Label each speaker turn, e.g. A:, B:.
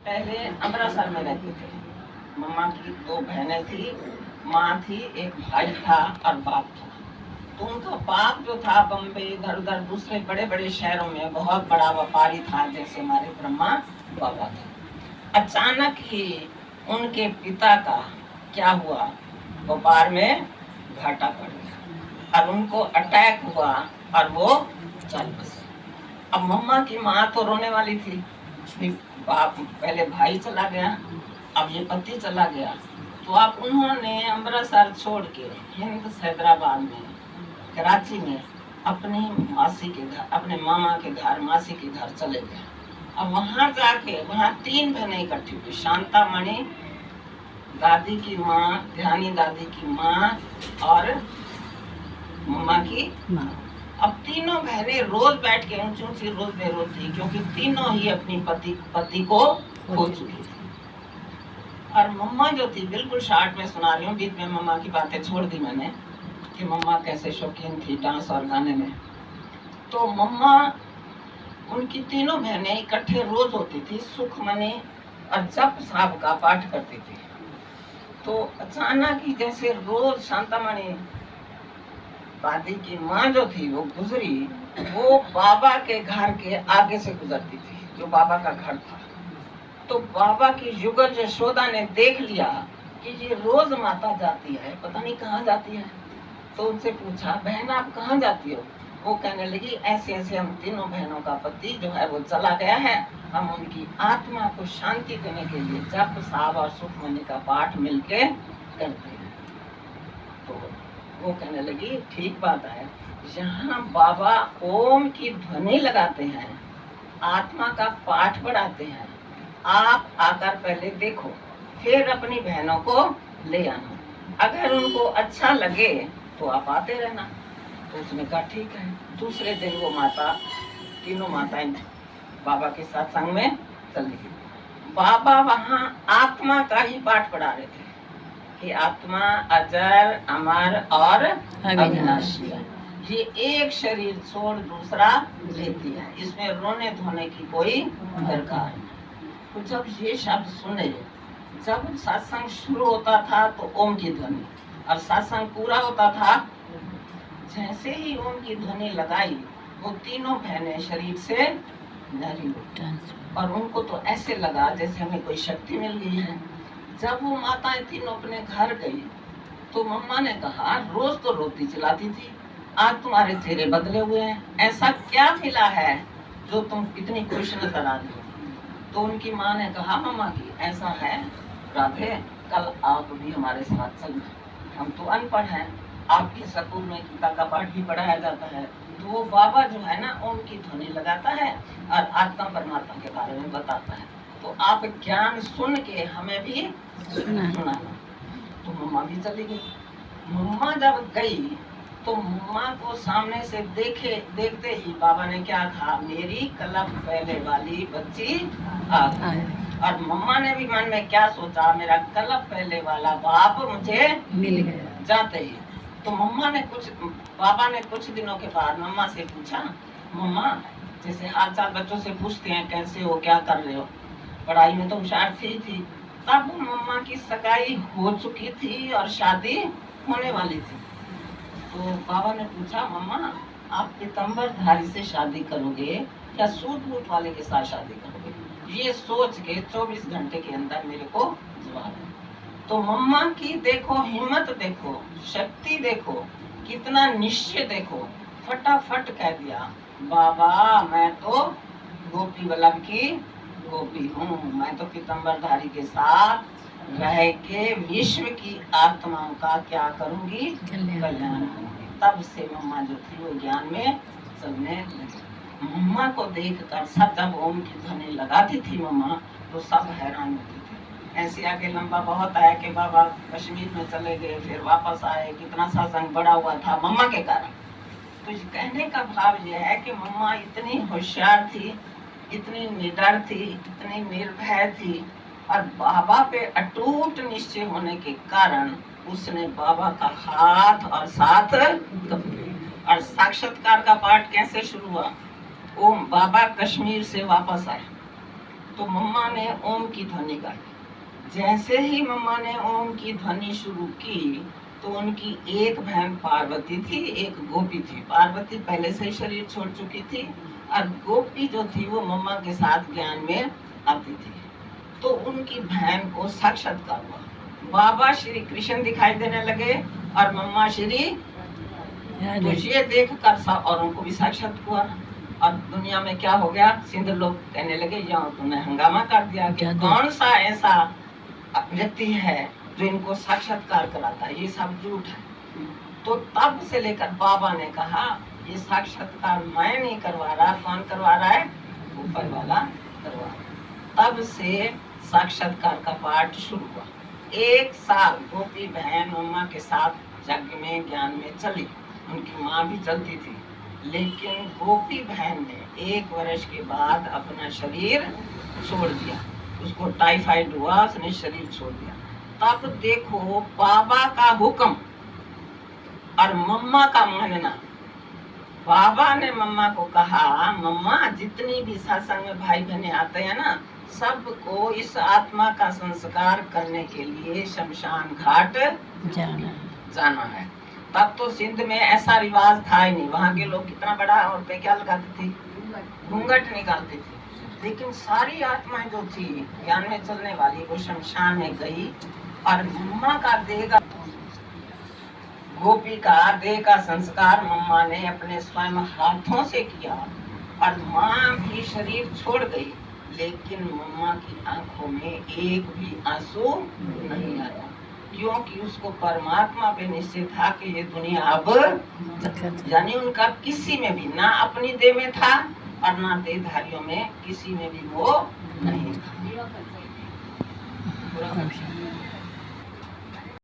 A: पहले अमृतसर में रहते थे। मम्मा की दो बहनें थी, माँ थी, एक भाई था और बाप था। तो उनका बाप जो था बम्बे इधर उधर दूसरे बड़े बड़े शहरों में बहुत बड़ा व्यापारी था, जैसे हमारे ब्रह्मा बाबा थे। अचानक ही उनके पिता का क्या हुआ, व्यापार में घाटा पड़ गया और उनको अटैक हुआ और वो चल बसे। अब मम्मा की माँ तो रोने वाली थी, बाप पहले भाई चला गया, अब ये पति चला गया। तो अब उन्होंने अमृतसर छोड़ के हिंद हैदराबाद में कराची में अपनी मासी के घर, अपने मामा के घर, मासी के घर चले गए। अब वहां जाके वहां तीन बहनें इकट्ठी हुई, शांता मणि दादी की माँ, ध्यानी दादी की माँ और मम्मा की माँ। अब तीनों बहनें रोज बैठ के ऊंची ऊंची रोज बेरोती, क्योंकि तीनों ही अपनी पति को खो चुकी थी। और मम्मा जो थी, बिल्कुल शॉर्ट में सुना रही हूँ, बीच में मम्मा की बातें छोड़ दी मैंने कि मम्मा कैसे शौकीन थी डांस और गाने में। तो मम्मा, उनकी तीनों बहनें इकट्ठे रोज होती थी, सुखमनी और जप साहब का पाठ करती थी। तो अचानक ही जैसे रोज शांतामणि दादी की माँ जो थी वो गुजरी, वो बाबा के घर के आगे से गुजरती थी, जो बाबा का घर था। तो बाबा की युगल यशोदा ने देख लिया कि ये रोज माता जाती है, पता नहीं कहाँ जाती है। तो उनसे पूछा, बहन आप कहाँ जाती हो? वो कहने लगी, ऐसे ऐसे हम तीनों बहनों का पति जो है वो चला गया है, हम उनकी आत्मा को शांति देने के लिए जप साहब और सुखमनी का पाठ मिलके करते हैं। तो वो कहने लगी, ठीक बात है, यहाँ बाबा ओम की ध्वनि लगाते हैं, आत्मा का पाठ पढ़ाते हैं, आप आकर पहले देखो, फिर अपनी बहनों को ले आना, अगर उनको अच्छा लगे तो आप आते रहना। तो उसने कहा ठीक है। दूसरे दिन वो माता, तीनों माताएं बाबा के सत्संग में चली गई। बाबा वहाँ आत्मा का ही पाठ पढ़ा रहे थे कि आत्मा अजर, अमर और अविनाशी है, ये एक शरीर छोड़ दूसरा लेती है, इसमें रोने धोने की कोई दरकार नहीं। तो जब ये शब्द सुने, जब सत्संग शुरू होता था तो ओम की ध्वनि, और सत्संग पूरा होता था, जैसे ही ओम की ध्वनि लगाई, वो तीनों बहनें शरीर से न्यारी हो, और उनको तो ऐसे लगा जैसे हमें कोई शक्ति मिल गई है। जब वो माताएं तीनों अपने घर गई तो मम्मा ने कहा, रोज तो रोती चिल्लाती थी, आज तुम्हारे चेहरे बदले हुए हैं, ऐसा क्या मिला है जो तुम इतनी खुश नजर आ रही हो? तो उनकी माँ ने कहा, मम्मा की ऐसा है राधे, कल आप भी हमारे साथ चलना, हम तो अनपढ़ हैं, आपके स्कूल में गीता का पाठ भी पढ़ाया जाता है। तो वो बाबा जो है ना, ओम की ध्वनि लगाता है और आत्मा परमात्मा के बारे में बताता है, तो आप ज्ञान सुन के हमें भी सुनाना। तो मम्मा भी चली गई। मम्मा जब गई तो मम्मा को सामने से देखते ही बाबा ने क्या कहा, मेरी कलम पहले वाली बच्ची आ गई। और मम्मा ने भी मन में क्या सोचा, मेरा कलम पहले वाला बाप मुझे मिल गया। जाते ही तो मम्मा ने बाबा ने कुछ दिनों के बाद मम्मा से पूछा, मम्मा जैसे हाल चाल बच्चों से पूछते हैं, कैसे हो, क्या कर रहे हो, पढ़ाई में तो होशियार थी। तब मम्मा की सगाई हो चुकी थी और शादी होने वाली थी। तो बाबा ने पूछा, मम्मा आप पीतम्बर धारी से शादी करोगे या सूट बूट वाले के साथ शादी करोगे? ये सोच के 24 घंटे के अंदर मेरे को जवाब है। तो मम्मा की देखो हिम्मत, देखो शक्ति, देखो कितना निश्चय, देखो फटाफट कह दिया, बाबा मैं तो गोपी वल्लभ की गोपी हूँ, मैं तो पीतम्बरधारी के साथ रह के विश्व की आत्माओं का क्या करूंगी, कल्याण करूंगी। तब से मम्मा जो थी वो ज्ञान में चलने लगी। मम्मा को देखकर सब, जब ओम की ध्वनि लगाती थी मम्मा, तो सब हैरान होते थे। ऐसे आगे लंबा बहुत आया कि बाबा कश्मीर में चले गए, फिर वापस आए, कितना सत्संग बड़ा हुआ था मम्मा के कारण। तो कहने का भाव यह है कि मम्मा इतनी होशियार थी, इतनी निडर थी, इतनी निर्भय थी, और बाबा पे अटूट निश्चय होने के कारण उसने बाबा का हाथ और साथ, और साक्षात्कार का पाठ कैसे शुरू हुआ, ओम बाबा कश्मीर से वापस आए, तो मम्मा ने ओम की ध्वनि गाई। जैसे ही मम्मा ने ओम की ध्वनि शुरू की तो उनकी एक बहन पार्वती थी, एक गोपी थी। पार्वती पहले से ही शरीर छोड़ चुकी थी और गोपी जो थी वो मम्मा के साथ ज्ञान में आती थी। तो उनकी बहन को साक्षात्कार हुआ। बाबा श्री कृष्ण दिखाई देने लगे और मम्मा श्री, तो ये देख कर सब औरों को भी साक्षात हुआ। और दुनिया में क्या हो गया, सिंध लोग कहने लगे यहाँ तुमने हंगामा कर दिया कि कौन सा ऐसा व्यक्ति है जो इनको साक्षात्कार कराता है, ये सब झूठ है। तो तब से लेकर बाबा ने कहा ये साक्षात्कार मैं नहीं करवा रहा, कौन करवा रहा है, ऊपर वाला करवा रहा। तब से साक्षात्कार का पाठ शुरू हुआ। 1 साल गोपी बहन मम्मा के साथ यज्ञ में ज्ञान में चली, उनकी माँ भी चलती थी। लेकिन गोपी बहन ने 1 वर्ष के बाद अपना शरीर छोड़ दिया, उसको टाइफाइड हुआ, उसने शरीर छोड़ दिया। तब देखो बाबा का हुक्म और मम्मा का मानना। बाबा ने मम्मा को कहा मम्मा जितनी भी सत्संग में भाई बहने आते हैं ना, सबको इस आत्मा का संस्कार करने के लिए शमशान घाट जाना है। तब तो सिंध में ऐसा रिवाज था ही नहीं। वहाँ के लोग कितना बड़ा और पे क्या लगाते थे, घूंघट निकालते थे। लेकिन सारी आत्माएं जो थी ज्ञान में चलने वाली वो शमशान में गई और मम्मा का देह का, गोपी का देह का संस्कार मम्मा ने अपने स्वयं हाथों से किया। और माँ भी शरीर छोड़ गई, लेकिन मम्मा की आंखों में एक भी आंसू नहीं आया, क्योंकि उसको परमात्मा पे निश्चय था कि ये दुनिया अब, यानी उनका किसी में भी ना अपनी देह में था और ना देहधारियों में किसी में भी वो नहीं था।